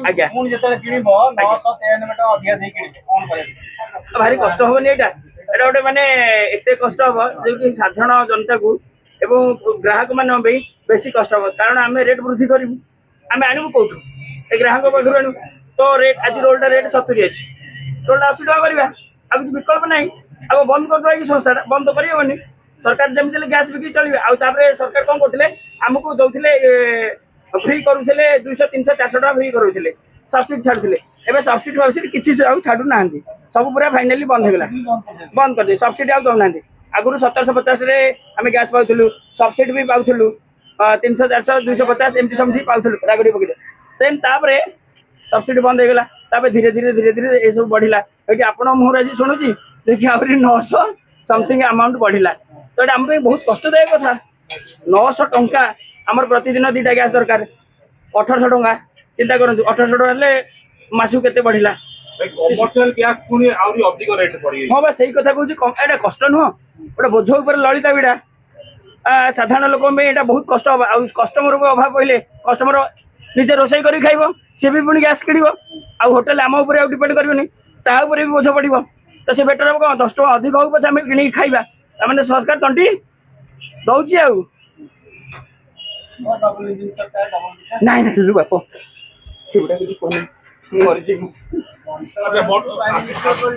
ଆଜ୍ଞା ପୁଣି ଯେତେବେଳେ କିଣିବ 993 ଟଙ୍କା ଅଧିକା ଦେଇ କିଣିବେ କଣ କରିବେ? ଭାରି କଷ୍ଟ ହବନି ଏଇଟା ଏଇଟା ଗୋଟେ ମାନେ ଏତେ କଷ୍ଟ ହବ ଯେକି ସାଧାରଣ ଜନତାକୁ ଏବଂ ଗ୍ରାହକ ମାନଙ୍କ ପାଇଁ ବେଶୀ କଷ୍ଟ ହବ କାରଣ ଆମେ ରେଟ୍ ବୃଦ୍ଧି କରିବୁ ଆମେ ଆଣିବୁ କୋଉଠୁ ଏ ଗ୍ରାହକ ପାଖରୁ ଆଣିବୁ ତ ରେଟ୍ ଆଜି ରୋଲଟା ରେଟ୍ 70 ଅଛି ରୋଲଟା 80 ଟଙ୍କା କରିବା ଆଉ କିଛି ବିକଳ୍ପ ନାହିଁ ଆଉ ବନ୍ଦ କରିଦେବା କି ସଂସ୍ଥାଟା ବନ୍ଦ କରିହେବନି सरकार जमी गैस बिक चलिए आउे सरकार कौन करते आमको दौले फ्री करुले 200 300 400 टका फ्री करुले सब्सिडी छाड़ुले एवं सब्सिडी फब्सिडी किसी छाड़ू ना सब पूरा फाइनाली बंद होगा बंद कर सब्सिडी आउ दौना आगुरी 1750 आम गैस पाऊँ सब्सिडी भी पाऊँ 300 400 250 एमती समथिंग पाऊँ रागड़ी पकड़े देन तापर सब्सिडी बंद होगा धीरे धीरे धीरे धीरे ये सब बढ़ला ये आपण मुहर आज शुणुची देखिए आहरी 900 समथिंग अमाउंट बढ़ला तो ये आम बहुत कष्टदायक कथा 900 टंका आमर प्रतिदिन 2टा गैस दरकार 1800 टंका चिंता करूँ 1800 टंका मासू के बढ़ला कमर्शियल गैस पुनी आउरी अधिक रेट पड़ी हाँ बा सही कथा कहूँ एटा कष्ट नुह गोटे बोझ उपर ललिता बिड़ा साधारण लोक यहाँ बहुत कष्ट हम आ कस्टमर को अभाव पड़े कस्टमर निजे रोषे कर खाइब सी भी पुणी गैस किण आउ होटेल आम उपर डिपेंड करनी ताऊपर भी बोझ पड़ो तो से बेटर हम कौन 10 टका अधिक हो पचे आम कि खाइबा मैंने सरकार तंटी दौची आउ नाई ना लु बाप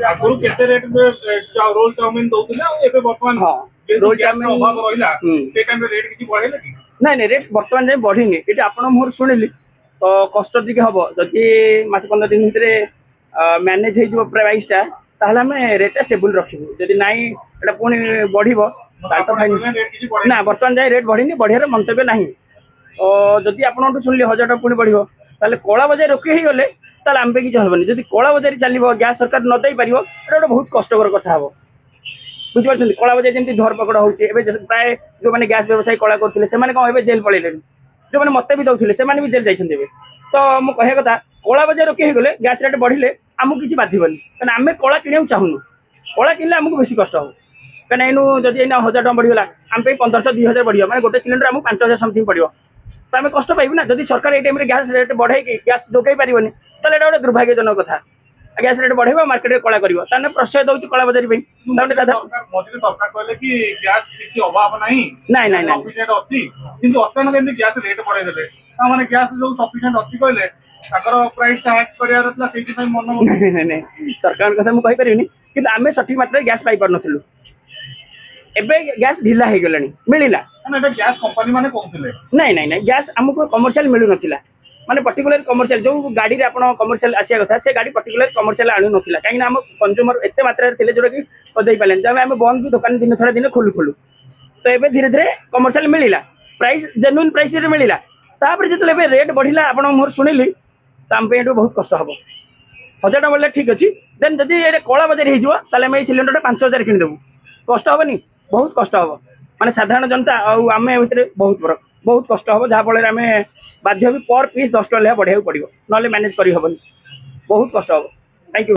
आगुरु केते रेट में रोल चाउमिन दउतिले आ एबे वर्तमान हां रोल चाउमिन अभाव रहिला से टाइम रे रेट किछि बढ़ेला कि नाई नाई रेट वर्तमान जाय बढ़िनी एटी आपण मोर सुनिली तो कष्ट टिके हबो जदि मास 15 दिन भितरे मैनेज हे जो प्राइसटा ताहले हमें रेटटा स्टेबल रखिबो जदि नाई एटा पुनी बढ़िबो ताल तो फाइन ना वर्तमान जाय रेट बढ़िनी बढ़ियार मंतव्य नाही और जदि आपण सुनिली 1000 टका पुनी बढ़िबो ताले कोला बजार रोके ही गले ताले आम पे किछ होबनी जदि कोला बजार चलिबो गैस सरकार न दई परिबो एटा बहुत कष्टकर कथा हबो बुझी पारछन कोला बजार जेमति धरपकड़ होउची एबे प्राय जो माने गैस व्यवसाय कोला करथिले से माने कोन एबे जेल पळेलेनी जो माने मते भी दउथिले से माने भी जेल जाइछन देबे तो मु कहे कथा कोला बजार रोके ही गले गैस रेट बढ़िले आमु किछ बाधिबनी कारण आमे कोला किनेउ चाहुनु कोला किनले आमु बेसी कष्ट हो कारण एनु जदि एना 1000 टका बढ़िगला आम पे 1500 2000 बढ़ियो माने गोटे सिलेंडर आमु 5000 समथिंग पड़ियो तो आम कष्ट पाइबू ना जदि सरकार ए टाइम गैस रेट बढ़ाई गैस जोगाई पारिबनी ताले एटा गोटे दुर्भाग्यजनक कथा गैस रेट बढ़ेबा मार्केट रे कला करिवो ताने प्रश्रय दउची कला बजारी पे ताने साधा मझिरे सरकार कहले कि गैस किछि अभाव नाही नाही नाही सफिशिएंट अछि किंतु अचानक एमि गैस रेट बढ़ाई देले ता माने गैस जो सफिशिएंट अछि कहले ताकर प्राइस हाइक करिया रतला सेति पय मन नहीं नहीं नहीं सरकार कथा मु कहि परिनी किंतु आमे सठिक मात्रा गैस पाई पार नथलु एबे गैस ढिला हे गेलनी मिलिला माने एटा गैस कंपनी माने कहथिले नहीं नहीं नहीं गैस हमको कमर्शियल मिलु नथिला माने पर्टिकुलर कमर्शियल जो गाड़ी रे आपण कमर्शियल आसिया कथा से गाड़ी पर्टिकुलर कमर्शियल आनु नथिला काई ना हम कंज्यूमर एते मात्रा रे थिले जोरा कि कदई पालेन जब हम बंद भी दुकान दिन छडा दिन खोलु तो एबे धीरे धीरे कमर्शियल मिलिला प्राइस जेन्युइन प्राइस रे मिलिला तापर जेतले एबे रेट बढ़िला आपण मोर सुनिली तो आम पे बहुत कष्ट हम 1000 टका बोले ठीक अच्छे देन जदि ये कला बजार हो ताले सिलेंडर 5000 किनिदेबू कष्ट हेनी बहुत कष्ट हम माने साधारण जनता आम भितर बहुत कष्ट हम जहाँफल आम बाध्य भी पर पीस 10 टका बढ़ाई पड़ो ना मैनेज कर बहुत कष्ट हम। Thank you.